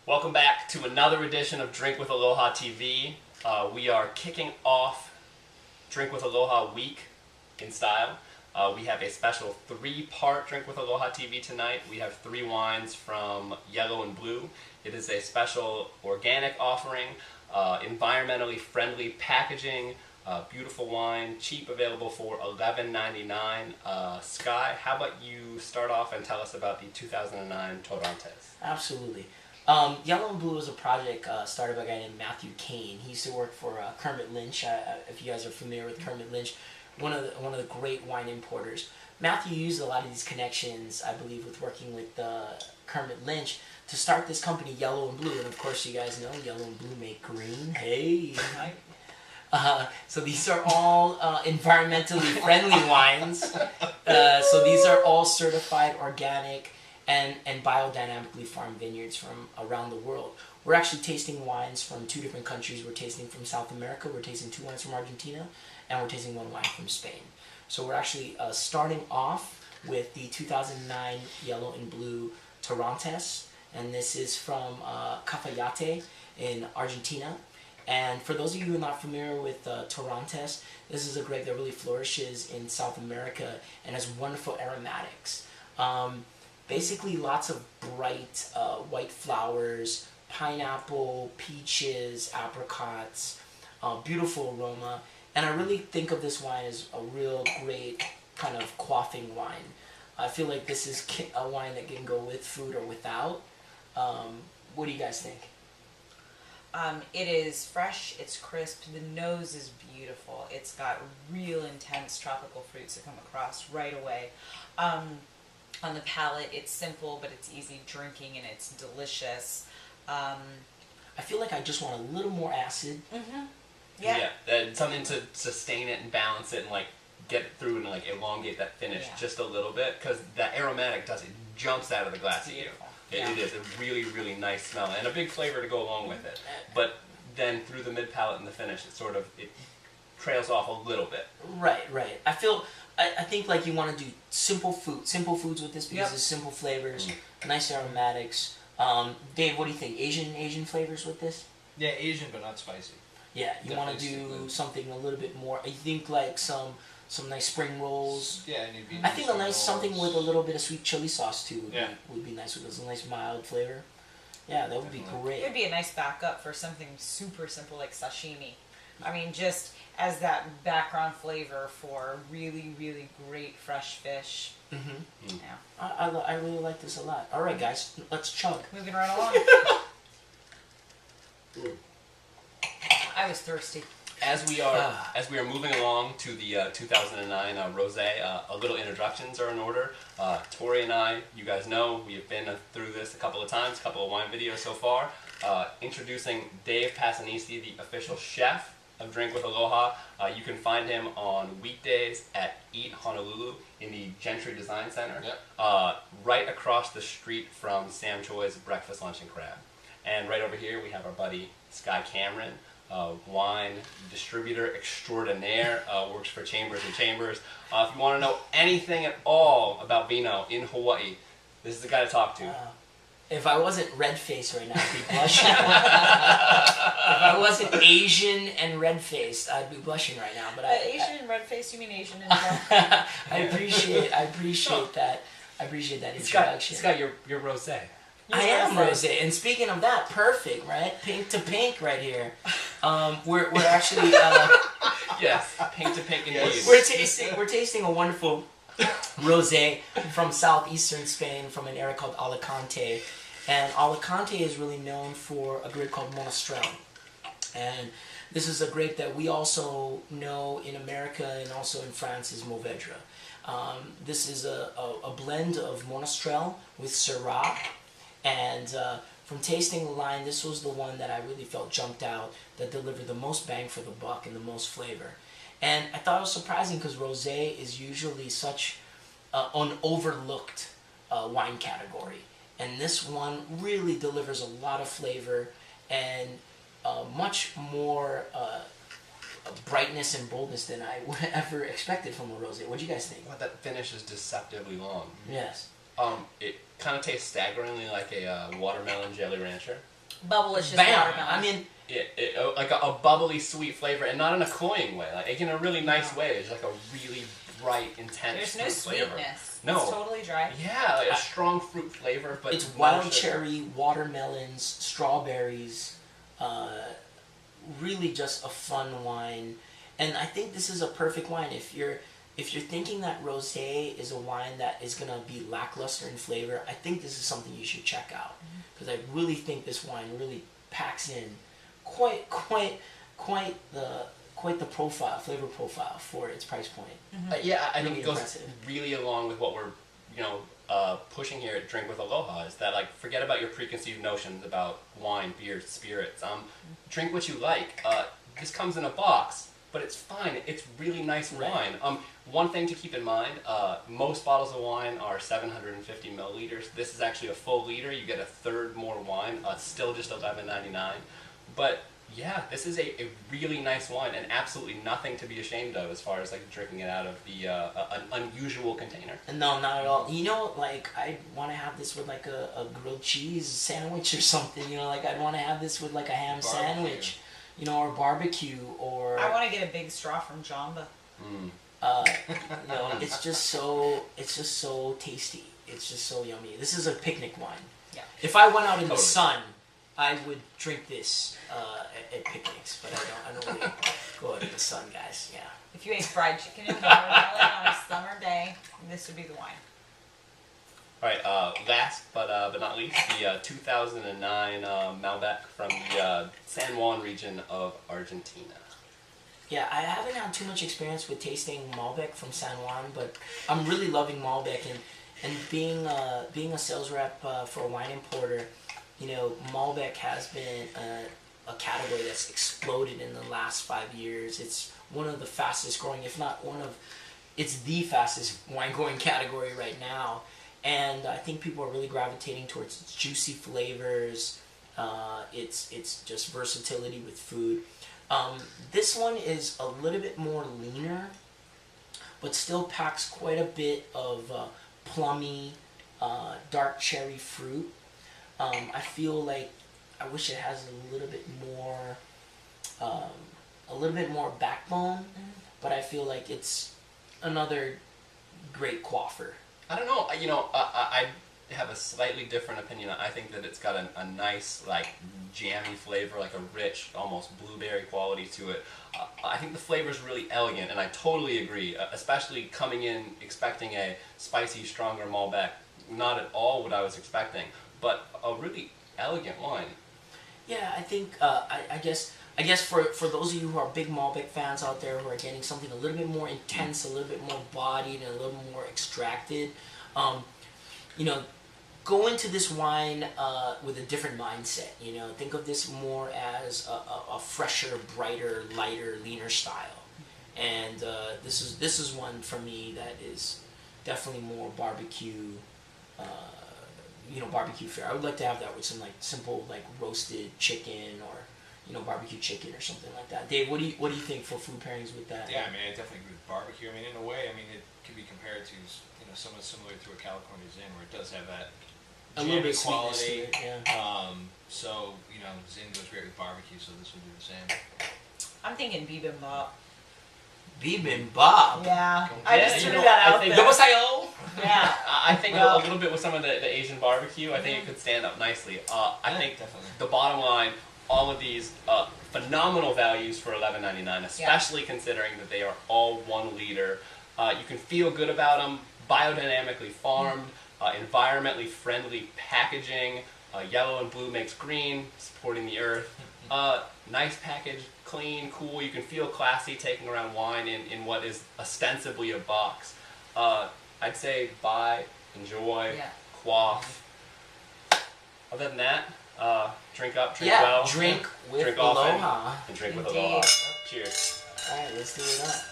Welcome back to another edition of Drink with Aloha TV. We are kicking off Drink with Aloha week in style. We have a special 3-part Drink with Aloha TV tonight. We have 3 wines from Yellow and Blue. It is a special organic offering, environmentally friendly packaging, beautiful wine, cheap, available for $11.99. Sky, how about you start off and tell us about the 2009 Torontes? Absolutely. Yellow and Blue was a project started by a guy named Matthew Kane. He used to work for Kermit Lynch. If you guys are familiar with Kermit Lynch, one of the great wine importers. Matthew used a lot of these connections, I believe, with working with Kermit Lynch to start this company, Yellow and Blue. And of course, you guys know Yellow and Blue make green. Hey. So these are all environmentally friendly wines. So these are all certified organic and biodynamically farmed vineyards from around the world. We're actually tasting wines from 2 different countries. We're tasting from South America, we're tasting 2 wines from Argentina, and we're tasting 1 wine from Spain. So we're actually starting off with the 2009 Yellow and Blue Torontes, and this is from Cafayate in Argentina. And for those of you who are not familiar with Torontes, this is a grape that really flourishes in South America and has wonderful aromatics. Basically lots of bright white flowers, pineapple, peaches, apricots, beautiful aroma. And I really think of this wine as a real great kind of quaffing wine. I feel like this is a wine that can go with food or without. What do you guys think? It is fresh, it's crisp, the nose is beautiful. It's got real intense tropical fruits that come across right away. On the palate, it's simple, but it's easy drinking and it's delicious. I feel like I just want a little more acid. Mm-hmm. Yeah, something to sustain it and balance it and like get it through and like elongate that finish just a little bit, because that aromatic jumps out of the glass at you. It is a really, really nice smell and a big flavor to go along with it. But then through the mid palate and the finish, it trails off a little bit. Right. I think like you want to do simple foods with this because it's simple flavors, nice aromatics. Dave, what do you think? Asian flavors with this? Yeah, Asian but not spicy. Yeah, you want to do something a little bit more. I think like some nice spring rolls. Yeah, and it'd be I think a nice something with a little bit of sweet chili sauce too would be nice with this. A nice mild flavor. Yeah, that would be great. It would be a nice backup for something super simple like sashimi. I mean, just as that background flavor for really, really great fresh fish. Mm-hmm. Yeah. I really like this a lot. All right, guys, let's chug. Moving right along. I was thirsty. As we are moving along to the 2009 rosé, a little introductions are in order. Tori and I, you guys know, we have been through this a couple of times, a couple of wine videos so far. Introducing Dave Passanisi, the official chef of Drink with Aloha. You can find him on weekdays at Eat Honolulu in the Gentry Design Center, right across the street from Sam Choi's Breakfast, Lunch, and Crab. And right over here we have our buddy Sky Cameron, wine distributor extraordinaire, works for Chambers and Chambers. If you want to know anything at all about vino in Hawaii, this is the guy to talk to. If I wasn't red-faced right now, I'd be blushing. If I wasn't Asian and red-faced, I'd be blushing right now. But Asian and red-faced, you mean Asian and brown? I appreciate that. I appreciate that introduction. It's got your rosé. I am rosé, and speaking of that, perfect, right? Pink to pink, right here. We're actually yes, pink to pink indeed. We're tasting a wonderful rosé from southeastern Spain, from an area called Alicante, and Alicante is really known for a grape called Monastrell, and this is a grape that we also know in America and also in France is Mourvedre. This is a blend of Monastrell with Syrah. And from tasting the line, this was the one that I really felt jumped out, that delivered the most bang for the buck and the most flavor. And I thought it was surprising because rosé is usually such an overlooked wine category. And this one really delivers a lot of flavor and much more brightness and boldness than I would ever expected from a rosé. What do you guys think? Well, that finish is deceptively long. Yes. It kind of tastes staggeringly like a watermelon jelly rancher. Bubblicious bam. watermelon. I mean, like a bubbly, sweet flavor, and not in a cloying way. Like in a really nice way. It's like a really bright, intense. There's no fruit flavor. sweetness. No. It's totally dry. Yeah, like a strong fruit flavor, but it's no wild sugar. cherry, watermelons, strawberries. Really just a fun wine, and I think this is a perfect wine if you're thinking that rosé is a wine that is gonna be lackluster in flavor. I think this is something you should check out because I really think this wine really packs in quite the flavor profile for its price point. Yeah, I think Really it goes impressive. really along with what we're pushing here at Drink with Aloha is that like forget about your preconceived notions about wine, beer, spirits. Drink what you like. This comes in a box, but it's fine. It's really nice Right. wine. One thing to keep in mind: most bottles of wine are 750 milliliters. This is actually a full liter. You get a third more wine. Still just $11.99, but yeah, this is a really nice wine and absolutely nothing to be ashamed of as far as like drinking it out of the an unusual container. No, not at all. You know, like I want to have this with like a grilled cheese sandwich or something. You know, like I'd want to have this with like a ham sandwich, you know, or barbecue or. I want to get a big straw from Jamba. You know, it's just so tasty. It's just so yummy. This is a picnic wine. Yeah. If I went out in the Totally. sun, I would drink this at picnics, but I don't really go out in the sun, guys. Yeah. If you ate fried chicken and watermelon on a summer day, this would be the wine. All right. Last but not least, the 2009 Malbec from the San Juan region of Argentina. Yeah, I haven't had too much experience with tasting Malbec from San Juan, but I'm really loving Malbec and being a sales rep for a wine importer. You know, Malbec has been a category that's exploded in the last 5 years. It's one of the fastest growing, if not it's the fastest wine growing category right now. And I think people are really gravitating towards its juicy flavors, its just versatility with food. This one is a little bit more leaner, but still packs quite a bit of plummy, dark cherry fruit. I feel like I wish it has a little bit more backbone, but I feel like it's another great quaffer. I don't know. You know, I have a slightly different opinion. I think that it's got a nice, like, jammy flavor, like a rich, almost blueberry quality to it. I think the flavor is really elegant, and I totally agree, especially coming in expecting a spicy, stronger Malbec. Not at all what I was expecting, but a really elegant wine. Yeah, I think I guess for those of you who are big Malbec fans out there who are getting something a little bit more intense, a little bit more bodied, and a little more extracted, you know, go into this wine with a different mindset. You know, think of this more as a fresher, brighter, lighter, leaner style. And this is one for me that is definitely more barbecue. Barbecue fare. I would like to have that with some like simple like roasted chicken or barbecue chicken or something like that. Dave, what do you think for food pairings with that? Yeah, I mean, I definitely agree with barbecue. I mean, in a way, I mean, it could be compared to somewhat similar to a California Zin, where it does have that A little jammy bit sweetness to quality. it, yeah. So Zin goes great with barbecue, so this would do the same. I'm thinking bibimbap. Bibimbap. Yeah, Yeah, I just you threw know, that I out think- there. Yeah. I think Well- a little bit with some of the Asian barbecue, I think it could stand up nicely. I think definitely. the bottom line, all of these phenomenal values for $11.99, especially considering that they are all 1 liter. You can feel good about them, biodynamically farmed, environmentally friendly packaging, yellow and blue makes green, supporting the earth. Nice package, clean, cool. You can feel classy taking around wine in what is ostensibly a box. I'd say buy, enjoy, quaff. Other than that, drink up, drink well. Drink with drink often, aloha. and drink with Indeed. aloha. Cheers. All right, let's do it up.